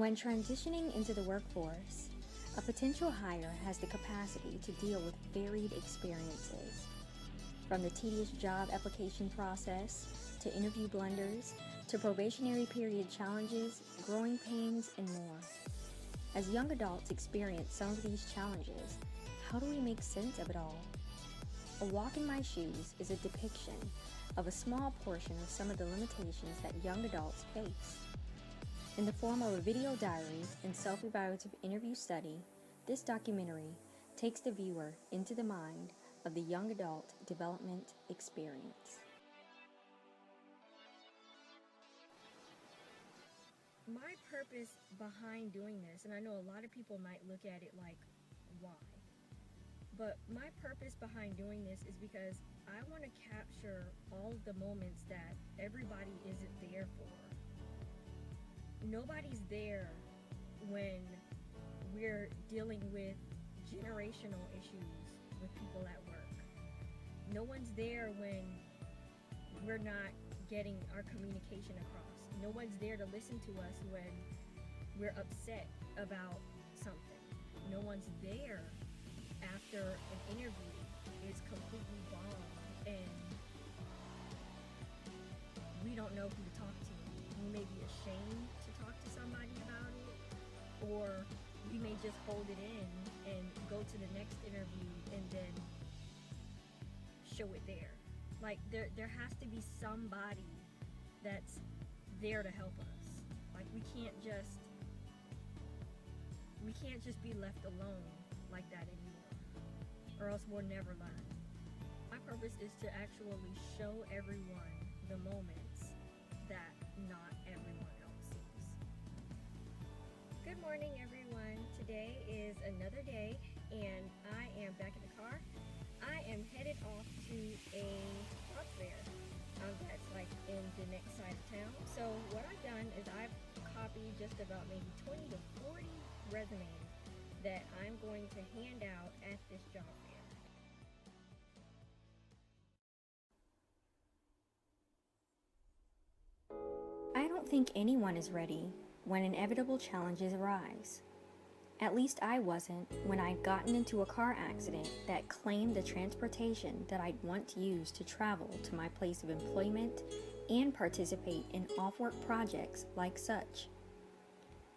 When transitioning into the workforce, a potential hire has the capacity to deal with varied experiences, from the tedious job application process to interview blunders to probationary period challenges, growing pains, and more. As young adults experience some of these challenges, how do we make sense of it all? A Walk in My Shoes is a depiction of a small portion of some of the limitations that young adults face. In the form of a video diary and self-evaluative interview study, this documentary takes the viewer into the mind of the young adult development experience. My purpose behind doing this, and I know a lot of people might look at it like, why? But my purpose behind doing this is because I want to capture all of the moments that everybody isn't there for. Nobody's there when we're dealing with generational issues with people at work. No one's there when we're not getting our communication across. No one's there to listen to us when we're upset about something. No one's there after an interview is completely bombed and we don't know who to talk to. We may be ashamed to talk to somebody about it, or we may just hold it in and go to the next interview and then show it there. Like there has to be somebody that's there to help us. Like we can't just be left alone like that anymore, or else we'll never learn. My purpose is to actually show everyone the moments that not everyone else sees. Good morning, everyone. Today is another day and I am back in the car. I am headed off to a job fair that's like in the next side of town. So what I've done is I've copied just about maybe 20 to 40 resumes that I'm going to hand out at this job fair. I don't think anyone is ready when inevitable challenges arise. At least I wasn't when I'd gotten into a car accident that claimed the transportation that I'd once used to travel to my place of employment and participate in off-work projects like such.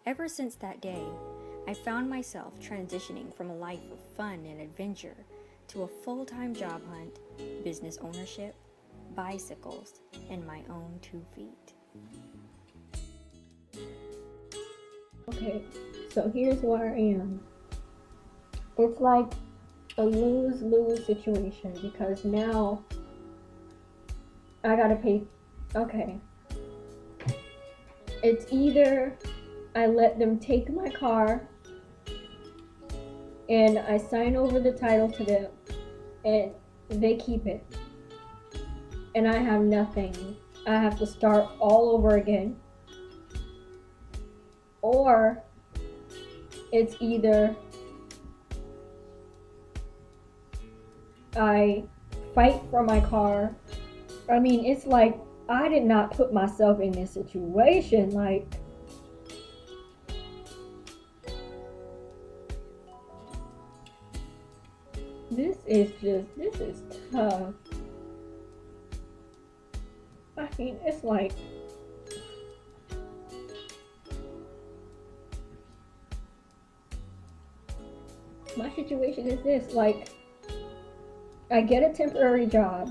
Ever since that day, I found myself transitioning from a life of fun and adventure to a full-time job hunt, business ownership, bicycles, and my own 2 feet. Okay, so here's where I am. It's like a lose-lose situation because now I gotta pay. Okay, it's either I let them take my car and I sign over the title to them and they keep it and I have nothing. I have to start all over again. Or it's either I fight for my car. I mean, it's like I did not put myself in this situation. Like, this is tough. I mean, it's like, my situation is this, like, I get a temporary job,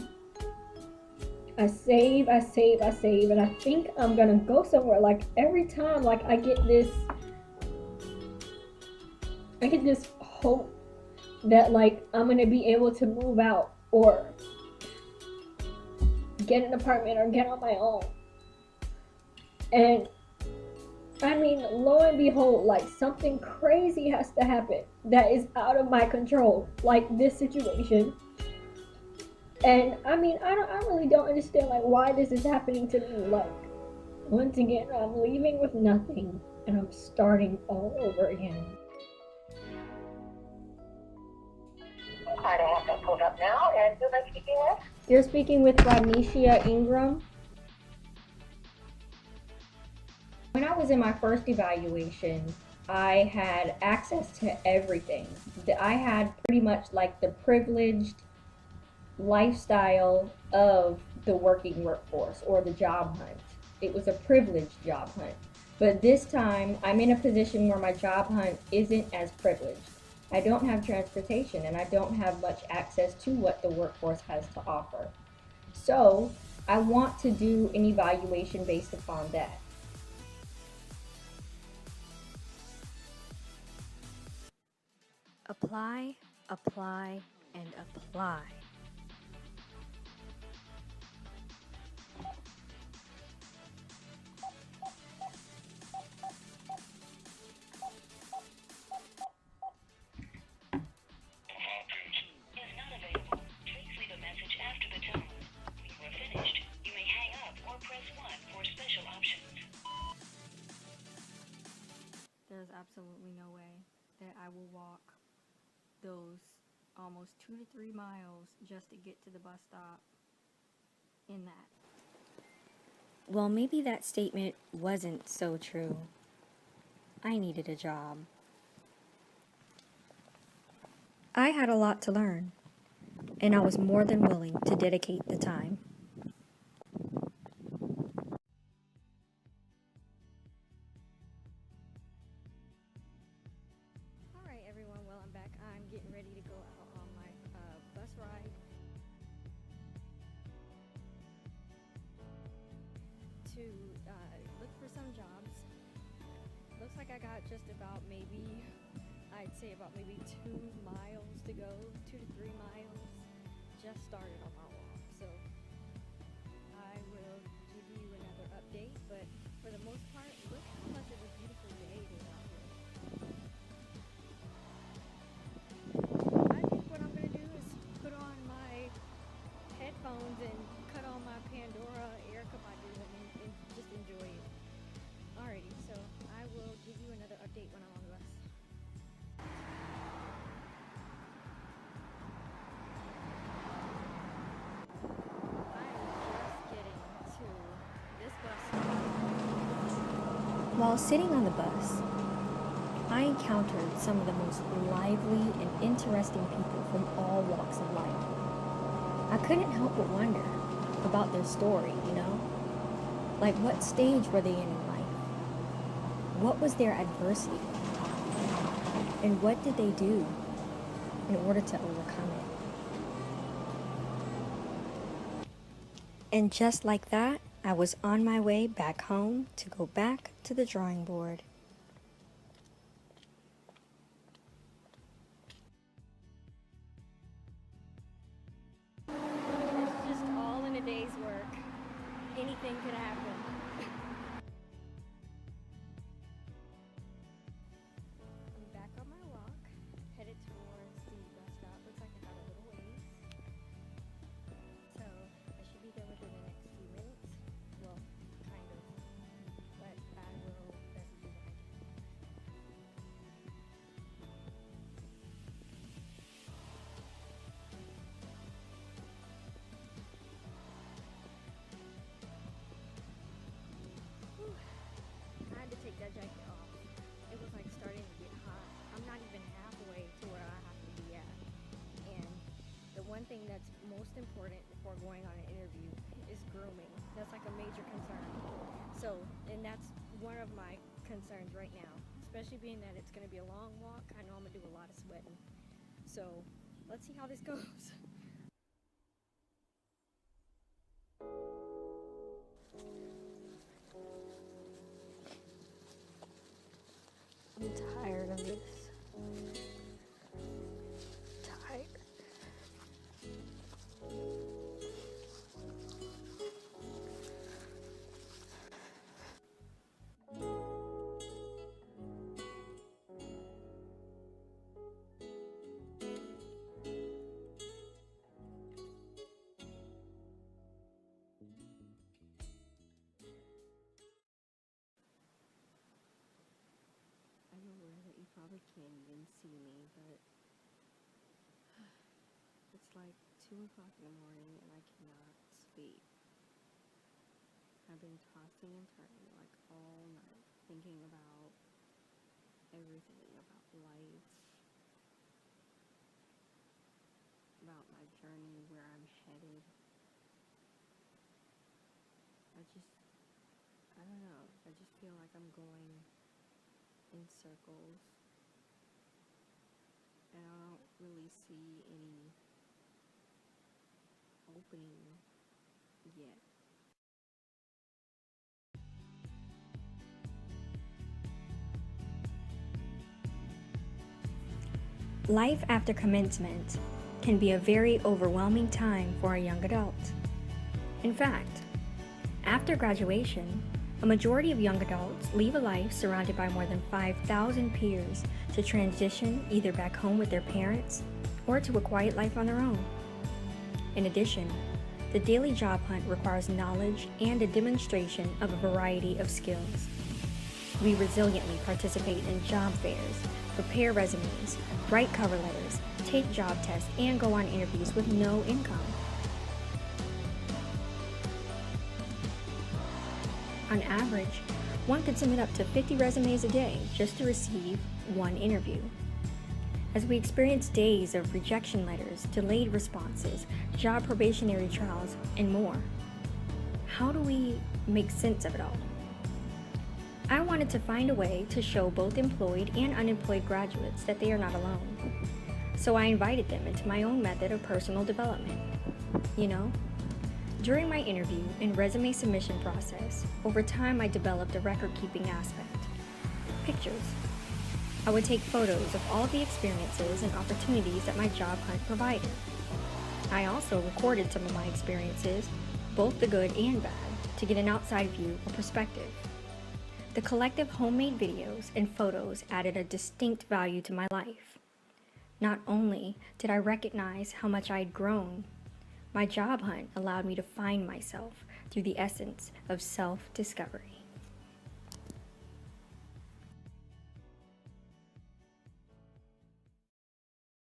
I save, and I think I'm gonna go somewhere. Like, every time, like, I get this hope that, like, I'm gonna be able to move out or get an apartment or get on my own. And I mean, lo and behold, like, something crazy has to happen that is out of my control, like this situation. And I mean, I really don't understand, like, why this is happening to me. Like, once again, I'm leaving with nothing and I'm starting all over again. I have that pulled up now, and who am I speaking with? You're speaking with Rodneshia Ingram. When I was in my first evaluation, I had access to everything. I had pretty much like the privileged lifestyle of the working workforce or the job hunt. It was a privileged job hunt. But this time, I'm in a position where my job hunt isn't as privileged. I don't have transportation and I don't have much access to what the workforce has to offer. So, I want to do an evaluation based upon that. Apply, apply, and apply. There's absolutely no way that I will walk those almost 2 to 3 miles just to get to the bus stop in that. Well, maybe that statement wasn't so true. I needed a job. I had a lot to learn, and I was more than willing to dedicate the time. Alright everyone, well I'm back. I'm getting ready to go out on my bus ride to look for some jobs. Looks like I got just about I'd say about maybe 2 miles to go, 2 to 3 miles. Just started on my walk, so I will give you another update, but for the most part, look how much of a beautiful day it is out here. I think what I'm going to do is put on my headphones and cut on my Pandora Erica Badu and just enjoy it. Alrighty, so I will give you another update when I'm on the bus. While sitting on the bus, I encountered some of the most lively and interesting people from all walks of life. I couldn't help but wonder about their story, Like, what stage were they in life? What was their adversity? And what did they do in order to overcome it? And just like that, I was on my way back home to go back to the drawing board. It's just all in a day's work. Anything could happen. I'm back on my walk, headed towards the bus stop. Looks like I got a little ways. So I should be there within the next few minutes. Well, kind of. But I will message you when I get there. Whew. I had to take that jacket off. It was like starting to get hot. I'm not even halfway to where I have to be at. And the one thing that's most important before going on an interview is grooming. That's like a major concern. So, and that's one of my concerns right now, especially being that it's going to be a long walk. I know I'm going to do a lot of sweating. So, let's see how this goes. I'm tired of this. Tired. I'm aware that you probably can't even see me, but it's like 2 o'clock in the morning and I cannot sleep. I've been tossing and turning like all night. thinking about everything, about life, about my journey, where I'm headed. I don't know, I just feel like I'm going in circles, and I don't really see any opening yet. Life after commencement can be a very overwhelming time for a young adult. In fact, after graduation, a majority of young adults leave a life surrounded by more than 5,000 peers to transition either back home with their parents or to a quiet life on their own. In addition, the daily job hunt requires knowledge and a demonstration of a variety of skills. We resiliently participate in job fairs, prepare resumes, write cover letters, take job tests, and go on interviews with no income. On average, one could submit up to 50 resumes a day just to receive one interview. As we experience days of rejection letters, delayed responses, job probationary trials, and more, how do we make sense of it all? I wanted to find a way to show both employed and unemployed graduates that they are not alone. So I invited them into my own method of personal development. During my interview and resume submission process, over time I developed a record-keeping aspect. Pictures. I would take photos of all the experiences and opportunities that my job hunt provided. I also recorded some of my experiences, both the good and bad, to get an outside view or perspective. The collective homemade videos and photos added a distinct value to my life. Not only did I recognize how much I had grown, my job hunt allowed me to find myself through the essence of self-discovery.